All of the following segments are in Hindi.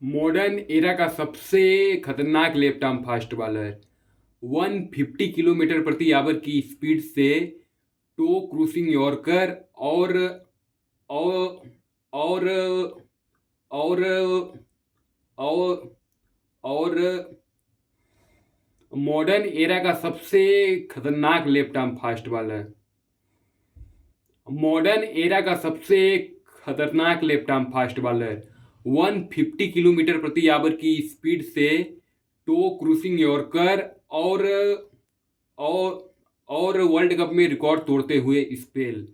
मॉडर्न एरा का सबसे खतरनाक left arm fast bowler 150 kilometre प्रति आवर की स्पीड से टो क्रूसिंग यॉर्कर और और और और और मॉडर्न एरा का सबसे खतरनाक left arm fast bowler modern era का सबसे खतरनाक left arm fast bowler 150 kilometre प्रति आवर की स्पीड से टो क्रूसिंग यॉर्कर और और और वर्ल्ड कप में रिकॉर्ड तोड़ते हुए स्पेल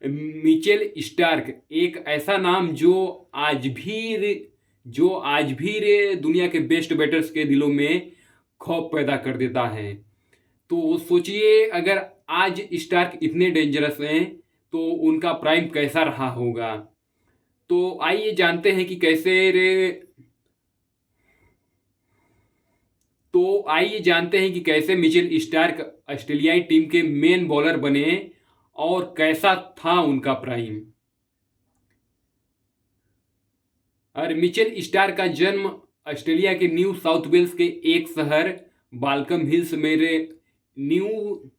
मिचेल स्टार्क एक ऐसा नाम जो आज भी दुनिया के बेस्ट बैटर्स के दिलों में खौफ पैदा कर देता है। तो सोचिए, अगर आज स्टार्क इतने डेंजरस हैं तो उनका प्राइम कैसा रहा होगा। तो आइए जानते हैं कि कैसे मिचेल स्टार्क ऑस्ट्रेलियाई टीम के मेन बॉलर बने और कैसा था उनका प्राइम। और मिचेल स्टार्क का जन्म ऑस्ट्रेलिया के न्यू साउथ वेल्स के एक शहर बाल्कम हिल्स में न्यू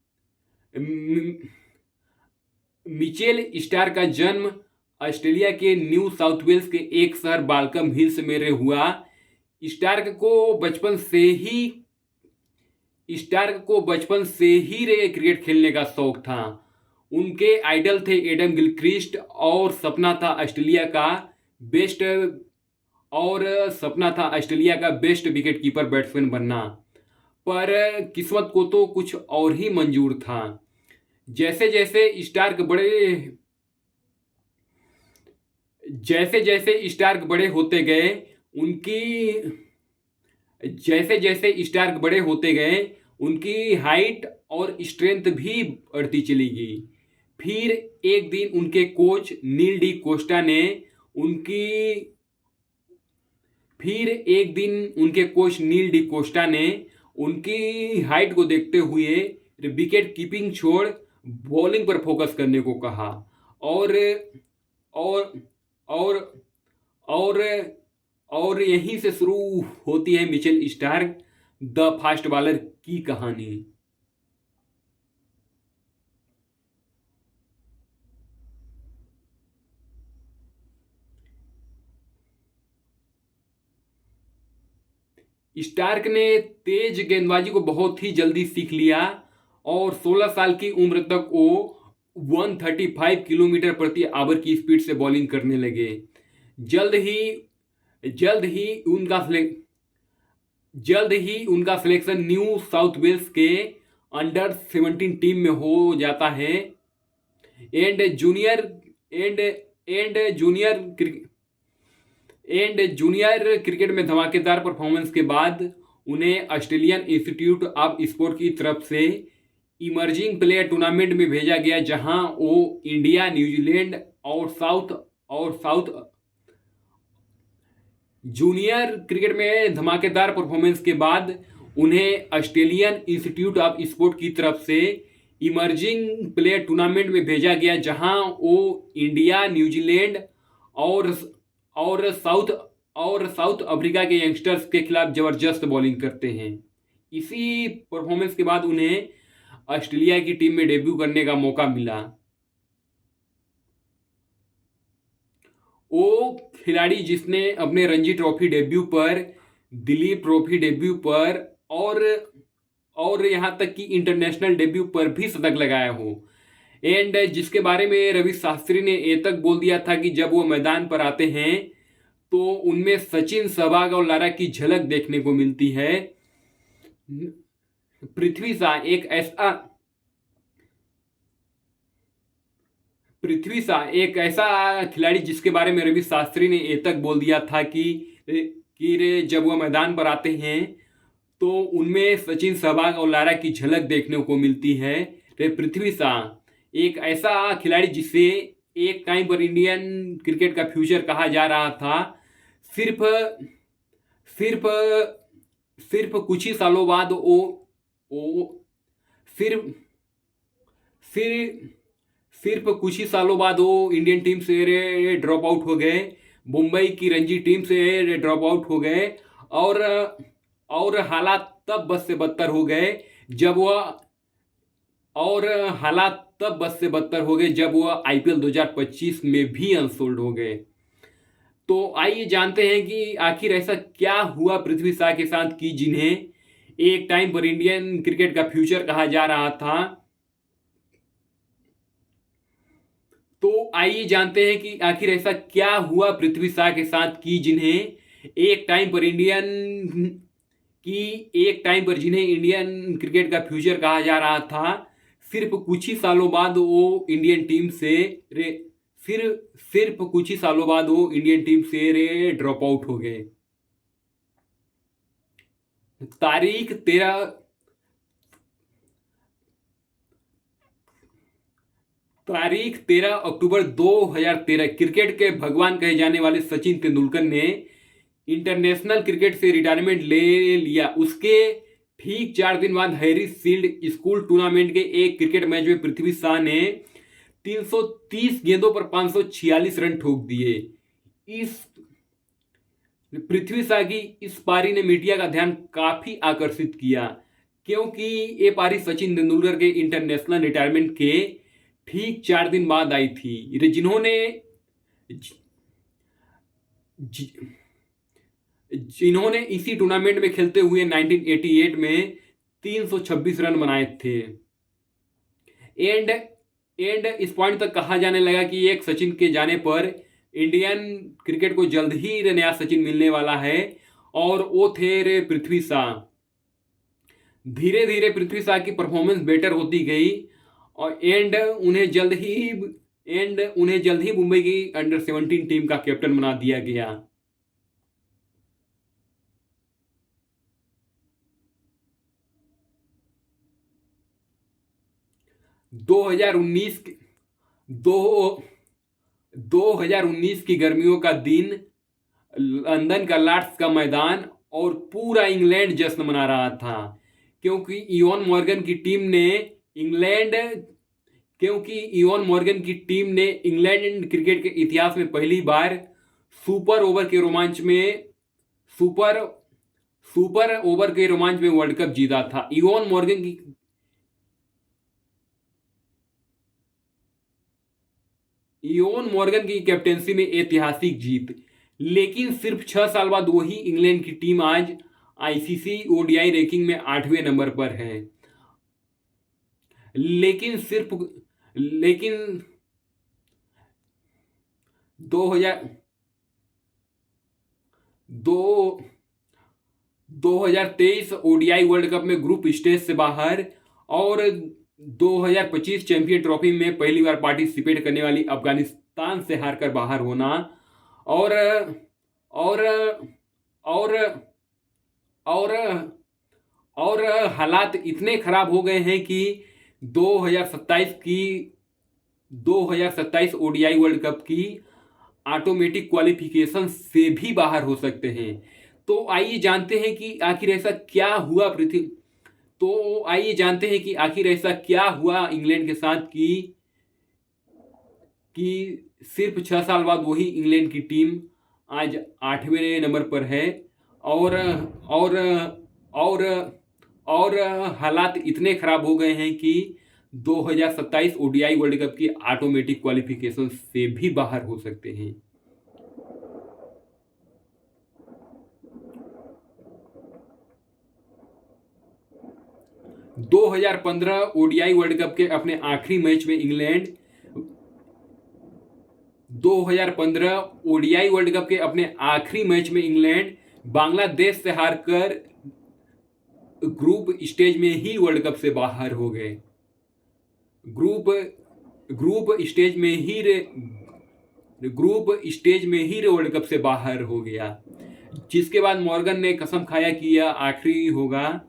मिचेल स्टार्क का जन्म ऑस्ट्रेलिया के न्यू साउथ वेल्स के एक शहर बाल्कम हिल्स में हुआ। स्टार्क को बचपन से ही क्रिकेट खेलने का शौक था। उनके आइडल थे एडम गिलक्रिस्ट और सपना था ऑस्ट्रेलिया का बेस्ट विकेट कीपर बैट्समैन बनना। पर किस्मत को तो कुछ और ही मंजूर था। जैसे जैसे स्टार्क बड़े होते गए उनकी हाइट और स्ट्रेंथ भी बढ़ती चली गई। फिर एक दिन उनके कोच नील डी कोस्टा ने उनकी हाइट को देखते हुए विकेट कीपिंग छोड़ बॉलिंग पर फोकस करने को कहा। और और और और और यहीं से शुरू होती है Mitchell Starc the fast bowler की कहानी। स्टार्क ने तेज गेंदबाजी को बहुत ही जल्दी सीख लिया और 16 साल की उम्र तक वो 135 किलोमीटर प्रति आवर की स्पीड से बॉलिंग करने लगे। जल्द ही उनका सिलेक्शन न्यू साउथ वेल्स के अंडर 17 टीम में हो जाता है। एंड जूनियर क्रिकेट में धमाकेदार परफॉर्मेंस के बाद उन्हें ऑस्ट्रेलियन इंस्टीट्यूट ऑफ स्पोर्ट की तरफ से इमर्जिंग प्लेयर टूर्नामेंट में भेजा गया, जहां वो इंडिया, न्यूजीलैंड और साउथ जूनियर क्रिकेट में धमाकेदार परफॉर्मेंस के बाद उन्हें ऑस्ट्रेलियन इंस्टीट्यूट ऑफ स्पोर्ट की तरफ से इमर्जिंग प्लेयर टूर्नामेंट में भेजा गया, जहां वो इंडिया, न्यूजीलैंड और साउथ अफ्रीका के यंगस्टर्स के खिलाफ जबरदस्त बॉलिंग करते हैं। इसी परफॉर्मेंस के बाद उन्हें ऑस्ट्रेलिया की टीम में डेब्यू करने का मौका मिला। वो खिलाड़ी जिसने अपने रणजी ट्रॉफी डेब्यू पर, दिलीप ट्रॉफी डेब्यू पर और यहां तक कि इंटरनेशनल डेब्यू पर भी शतक लगाया हो। एंड जिसके बारे में रवि शास्त्री ने ये तक बोल दिया था कि जब वो मैदान पर आते हैं तो उनमें सचिन, सहवाग और लारा की झलक देखने को मिलती है। पृथ्वी शाह एक ऐसा खिलाड़ी जिसके बारे में रवि शास्त्री ने ये तक बोल दिया था कि जब वह मैदान पर आते हैं तो उनमें सचिन, सहवाग और लारा की झलक देखने को मिलती है। पृथ्वी शाह एक ऐसा खिलाड़ी जिसे एक टाइम पर इंडियन क्रिकेट का फ्यूचर कहा जा रहा था। सिर्फ कुछ ही सालों बाद सिर्फ कुछ ही सालों बाद वो इंडियन टीम से ड्रॉप आउट हो गए। मुंबई की रणजी टीम से ड्रॉप आउट हो गए और हालात तब बद से बदतर हो गए जब वह और हालात तब बद से बदतर हो गए जब वह आईपीएल 2025 में भी अनसोल्ड हो गए। तो आइए जानते हैं कि आखिर ऐसा क्या हुआ पृथ्वी शॉ के साथ कि जिन्हें एक टाइम पर इंडियन क्रिकेट का फ्यूचर कहा जा रहा था। तो आइए जानते हैं कि आखिर ऐसा क्या हुआ पृथ्वी शॉ के साथ कि जिन्हें एक टाइम पर जिन्हें इंडियन क्रिकेट का फ्यूचर कहा जा रहा था, सिर्फ कुछ ही सालों बाद वो इंडियन टीम से ड्रॉप आउट हो गए। तारीख 13 अक्टूबर 2013 क्रिकेट के भगवान कहे जाने वाले सचिन तेंदुलकर ने इंटरनेशनल क्रिकेट से रिटायरमेंट ले लिया। उसके ठीक 4 दिन बाद हैरिस शील्ड स्कूल टूर्नामेंट के एक क्रिकेट मैच में पृथ्वी शॉ ने 330 गेंदों पर 546 रन ठोक दिए। पृथ्वी शॉ की इस पारी ने मीडिया का ध्यान काफी आकर्षित किया, क्योंकि ये पारी सचिन तेंदुलकर के इंटरनेशनल रिटायरमेंट के ठीक 4 दिन बाद आई थी, जिन्होंने इसी टूर्नामेंट में खेलते हुए 1988 में 326 रन बनाए थे। एंड इस पॉइंट तक कहा जाने लगा कि एक सचिन के जाने पर इंडियन क्रिकेट को जल्द ही नया सचिन मिलने वाला है, और वो थे पृथ्वी शॉ। धीरे धीरे पृथ्वी शॉ की परफॉर्मेंस बेटर होती गई और उन्हें जल्द ही मुंबई की अंडर 17 टीम का कैप्टन बना दिया गया। 2019 की गर्मियों का दिन, लंदन का लॉर्ड्स का मैदान और पूरा इंग्लैंड जश्न मना रहा था, क्योंकि इयोन मॉर्गन की टीम ने इंग्लैंड क्रिकेट के इतिहास में पहली बार सुपर ओवर के रोमांच में वर्ल्ड कप जीता था। इयोन मॉर्गन की कैप्टेंसी में ऐतिहासिक जीत। लेकिन सिर्फ 6 साल बाद वही इंग्लैंड की टीम आज आईसीसी ओडीआई रैंकिंग में 8वें नंबर पर है। लेकिन 2023 ओडीआई वर्ल्ड कप में ग्रुप स्टेज से बाहर और 2025 चैंपियन ट्रॉफी में पहली बार पार्टिसिपेट करने वाली अफगानिस्तान से हारकर बाहर होना और हालात इतने खराब हो गए हैं कि 2027 ओडीआई वर्ल्ड कप की ऑटोमेटिक क्वालिफिकेशन से भी बाहर हो सकते हैं। तो आइए जानते हैं कि आखिर ऐसा क्या हुआ इंग्लैंड के साथ कि सिर्फ 6 साल बाद वही इंग्लैंड की टीम आज 8वें नंबर पर है और हालात इतने खराब हो गए हैं कि 2027 ओडीआई वर्ल्ड कप की ऑटोमेटिक क्वालिफिकेशन से भी बाहर हो सकते हैं। ओडीआई वर्ल्ड कप के अपने आखिरी मैच में इंग्लैंड 2015 ओडीआई वर्ल्ड कप के अपने आखिरी मैच में इंग्लैंड बांग्लादेश से हारकर ग्रुप स्टेज में ही वर्ल्ड कप से बाहर हो गए। ग्रुप स्टेज में ही वर्ल्ड कप से बाहर हो गया, जिसके बाद मॉर्गन ने कसम खाया कि यह आखिरी होगा